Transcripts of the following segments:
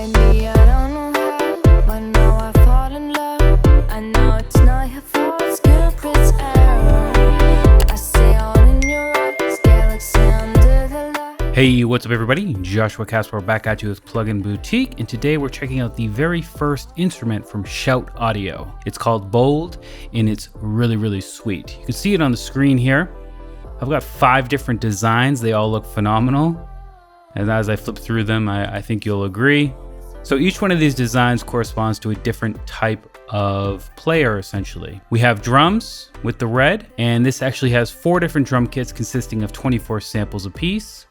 Maybe I don't know how, but now I fall in love. I know it's not your fault, it's Cupid's error. I see all in your eyes, galaxy under the light. Hey, what's up everybody? Joshua Casper back at you with Plugin Boutique, and today we're checking out the very first instrument from Shout Audio. It's called Bold, and it's really sweet. You can see it on the screen here. I've got 5 different designs. They all look phenomenal. And as I flip through them, I think you'll agree. So each one of these designs corresponds to a different type of player, essentially. We have drums with the red, and this actually has 4 different drum kits consisting of 24 samples apiece.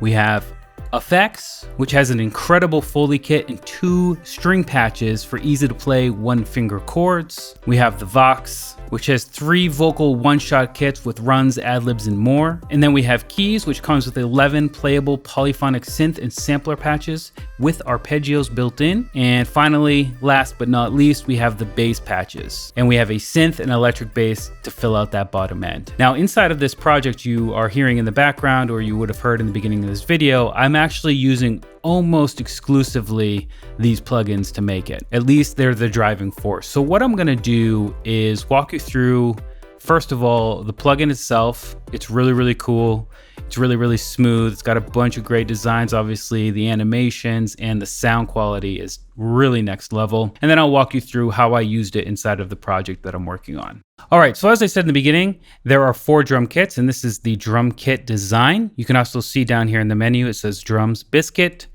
We have effects, which has an incredible Foley kit and 2 string patches for easy to play 1-finger chords. We have the Vox, which has 3 vocal one-shot kits with runs, ad-libs, and more. And then we have keys, which comes with 11 playable polyphonic synth and sampler patches with arpeggios built in. And finally, last but not least, we have the bass patches. And we have a synth and electric bass to fill out that bottom end. Now, inside of this project you are hearing in the background, or you would have heard in the beginning of this video, I'm actually using almost exclusively these plugins to make it. At least they're the driving force. So what I'm gonna do is walk you through, first of all, the plugin itself. It's really cool. It's really smooth. It's got a bunch of great designs. Obviously, the animations and the sound quality is really next level. And then I'll walk you through how I used it inside of the project that I'm working on. All right, so as I said in the beginning, there are 4 drum kits, and this is the drum kit design. You can also see down here in the menu, it says drums, biscuit,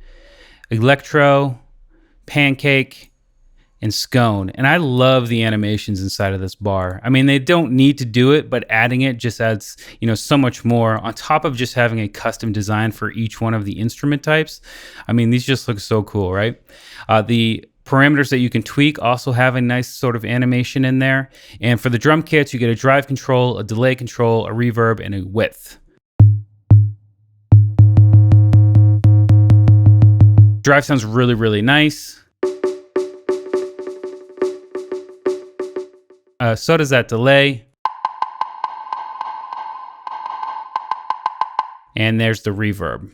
electro, pancake, and scone. And I love the animations inside of this bar. I mean, they don't need to do it, but adding it just adds, so much more on top of just having a custom design for each one of the instrument types. I mean, these just look so cool, right? The parameters that you can tweak also have a nice sort of animation in there. And for the drum kits, you get a drive control, a delay control, a reverb, and a width. Drive sounds really nice. So does that delay. And there's the reverb.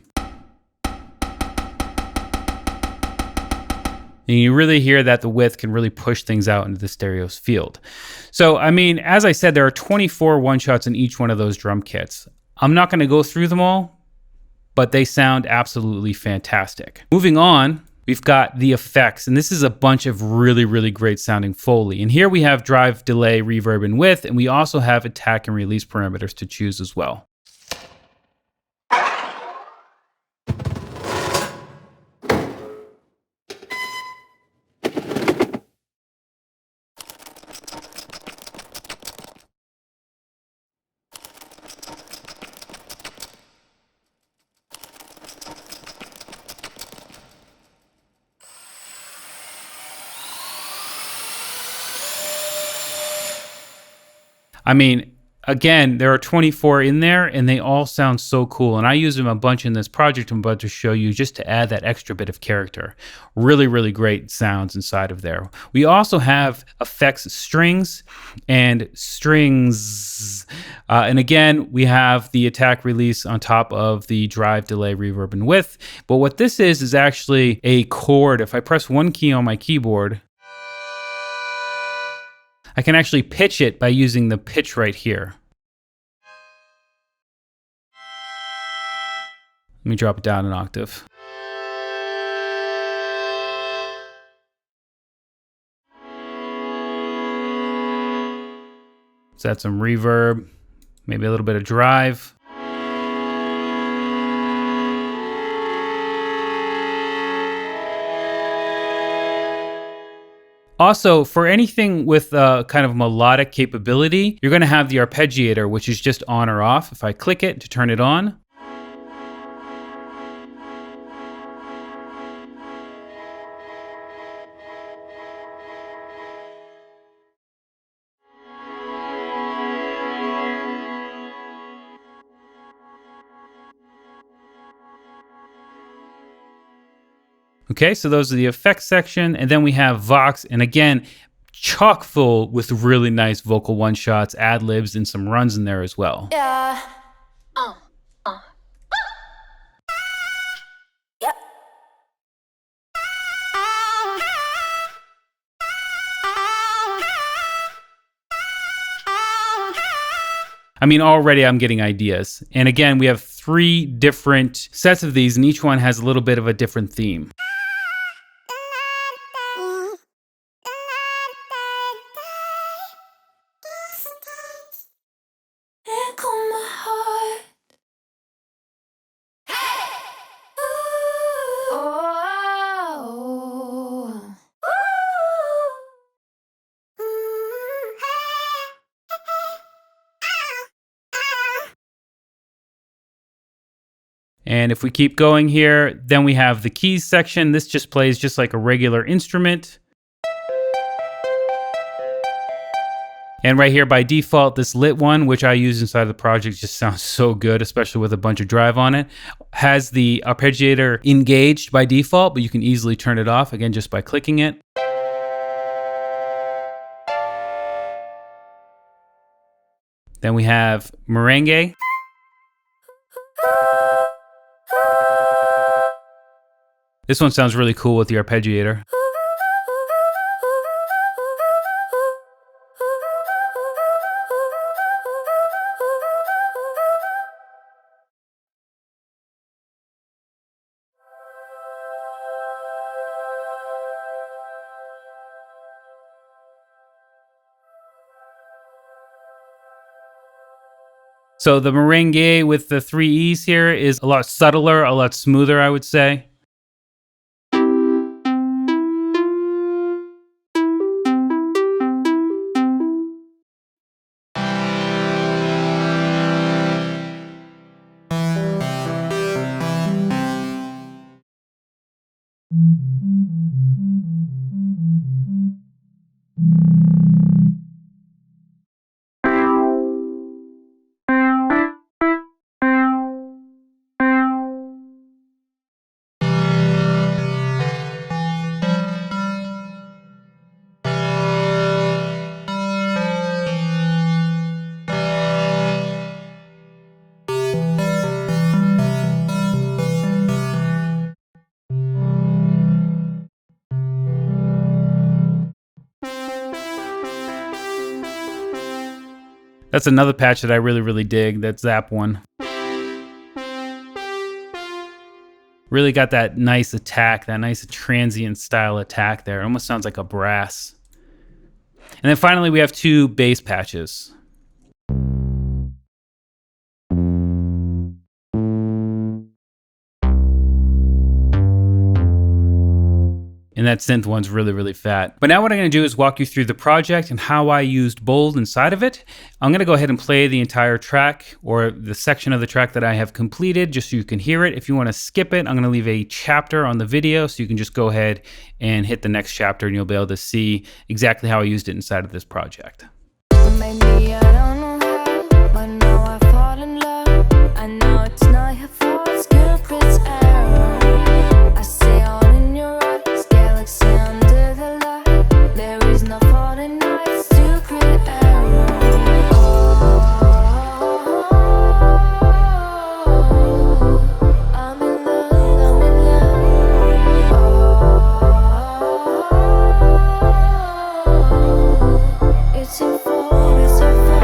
And you really hear that the width can really push things out into the stereo's field. So, I mean, as I said, there are 24 one-shots in each one of those drum kits. I'm not going to go through them all, but they sound absolutely fantastic. Moving on, we've got the effects, and this is a bunch of really great sounding Foley. And here we have drive, delay, reverb, and width, and we also have attack and release parameters to choose as well. I mean, again, there are 24 in there, and they all sound so cool. And I use them a bunch in this project I'm about to show you just to add that extra bit of character. Really great sounds inside of there. We also have effects strings and strings. And again, we have the attack release on top of the drive, delay, reverb, and width. But what this is actually a chord. If I press one key on my keyboard, I can actually pitch it by using the pitch right here. Let me drop it down an octave. Let's add some reverb, maybe a little bit of drive. Also, for anything with kind of melodic capability, you're going to have the arpeggiator, which is just on or off. If I click it to turn it on, okay, so those are the effects section. And then we have Vox. And again, chock full with really nice vocal one-shots, ad-libs, and some runs in there as well. Yeah. I mean, already I'm getting ideas. And again, we have 3 different sets of these, and each one has a little bit of a different theme. And if we keep going here, then we have the keys section. This just plays just like a regular instrument. And right here by default, this lit one, which I use inside of the project, just sounds so good, especially with a bunch of drive on it. Has the arpeggiator engaged by default, but you can easily turn it off, again, just by clicking it. Then we have merengue. This one sounds really cool with the arpeggiator. So the merengue with the 3 E's here is a lot subtler, a lot smoother, I would say. That's another patch that I really dig, that Zap one. Really got that nice attack, that nice transient style attack there. It almost sounds like a brass. And then finally we have 2 bass patches. And that synth one's really fat. But now what I'm gonna do is walk you through the project and how I used Bold inside of it. I'm gonna go ahead and play the entire track, or the section of the track that I have completed, just so you can hear it. If you wanna skip it, I'm gonna leave a chapter on the video, so you can just go ahead and hit the next chapter and you'll be able to see exactly how I used it inside of this project. Maybe I don't know how, but now I fall in love. I know it's not your fault, it's Cupid's arrow. I see all in your eyes, galaxy under the light. There is no fault in night, stupid arrow. I'm in love, I'm in love. It's your fault, it's your fault.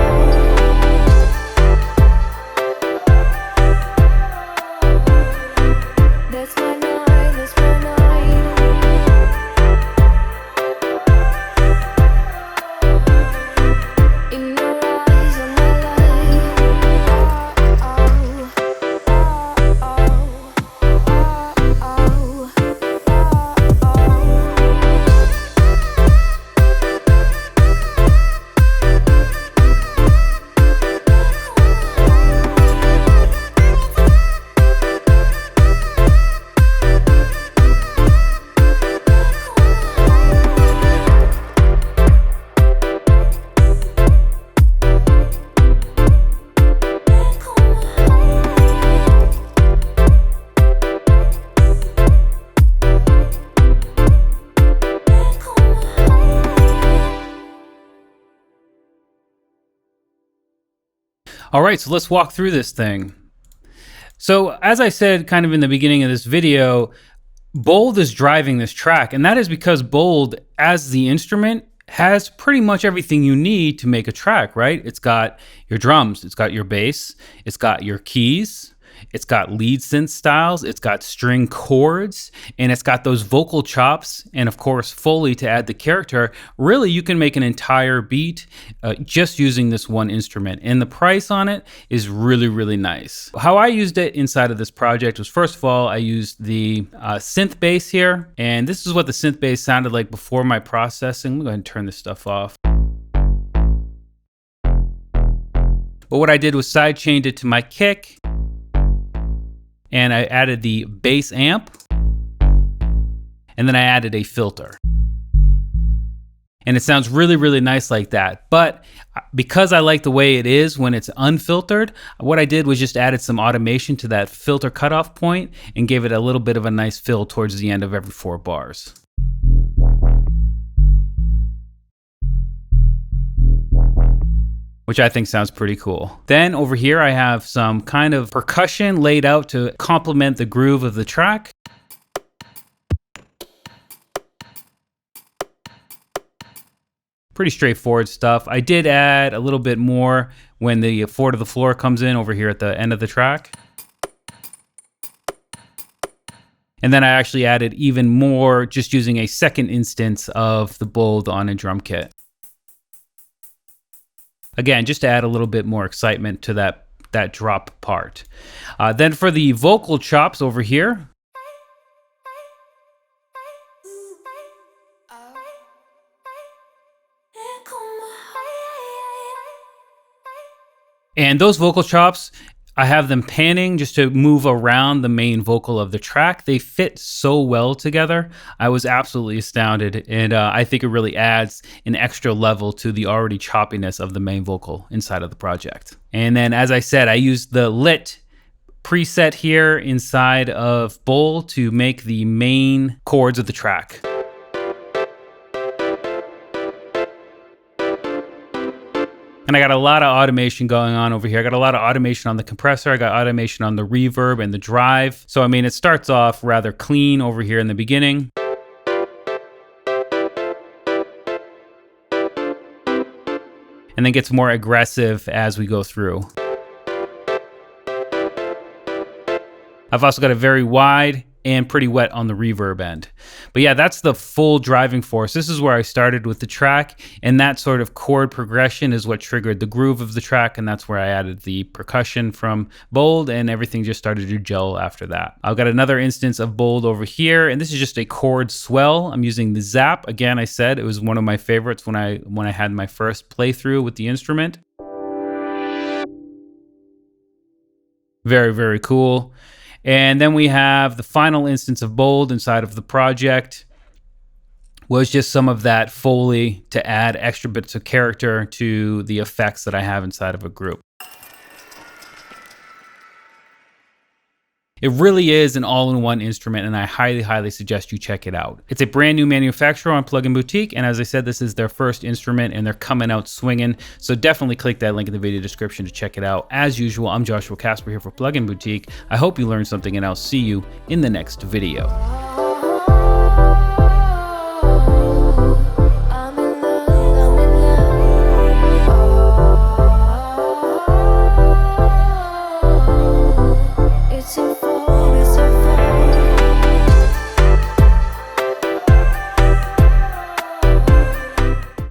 That's my night, that's my night. In your eyes, I'm alive. All right, so let's walk through this thing. So as I said kind of in the beginning of this video, Bold is driving this track, and that is because Bold, as the instrument, has pretty much everything you need to make a track, right? It's got your drums, it's got your bass, it's got your keys, it's got lead synth styles, it's got string chords, and it's got those vocal chops, and of course Foley to add the character. Really, you can make an entire beat just using this one instrument, and the price on it is really, really nice. How I used it inside of this project was, first of all, I used the synth bass here, and this is what the synth bass sounded like before my processing. I'm gonna go ahead and turn this stuff off. But what I did was sidechained it to my kick, and I added the bass amp, and then I added a filter. And it sounds really, really nice like that. But because I like the way it is when it's unfiltered, what I did was just added some automation to that filter cutoff point and gave it a little bit of a nice fill towards the end of every 4 bars. Which I think sounds pretty cool. Then over here I have some kind of percussion laid out to complement the groove of the track. Pretty straightforward stuff. I did add a little bit more when the 4 to the floor comes in over here at the end of the track. And then I actually added even more just using a second instance of the bold on a drum kit. Again, just to add a little bit more excitement to that drop part. Then for the vocal chops over here, and those vocal chops, I have them panning just to move around the main vocal of the track. They fit so well together. I was absolutely astounded, and I think it really adds an extra level to the already choppiness of the main vocal inside of the project. And then, as I said, I used the lit preset here inside of Bowl to make the main chords of the track. And I got a lot of automation going on over here. I got a lot of automation on the compressor. I got automation on the reverb and the drive. So, I mean, it starts off rather clean over here in the beginning. And then gets more aggressive as we go through. I've also got a very wide and pretty wet on the reverb end. But yeah, that's the full driving force. This is where I started with the track, and that sort of chord progression is what triggered the groove of the track, and that's where I added the percussion from Bold, and everything just started to gel after that. I've got another instance of Bold over here, and this is just a chord swell. I'm using the Zap. Again, I said it was one of my favorites when I had my first playthrough with the instrument. Very, very cool. And then we have the final instance of Bold inside of the project was just some of that Foley to add extra bits of character to the effects that I have inside of a group. It really is an all-in-one instrument, and I highly, highly suggest you check it out. It's a brand new manufacturer on Plug-in Boutique, and as I said, this is their first instrument, and they're coming out swinging, so definitely click that link in the video description to check it out. As usual, I'm Joshua Casper here for Plug-in Boutique. I hope you learned something, and I'll see you in the next video.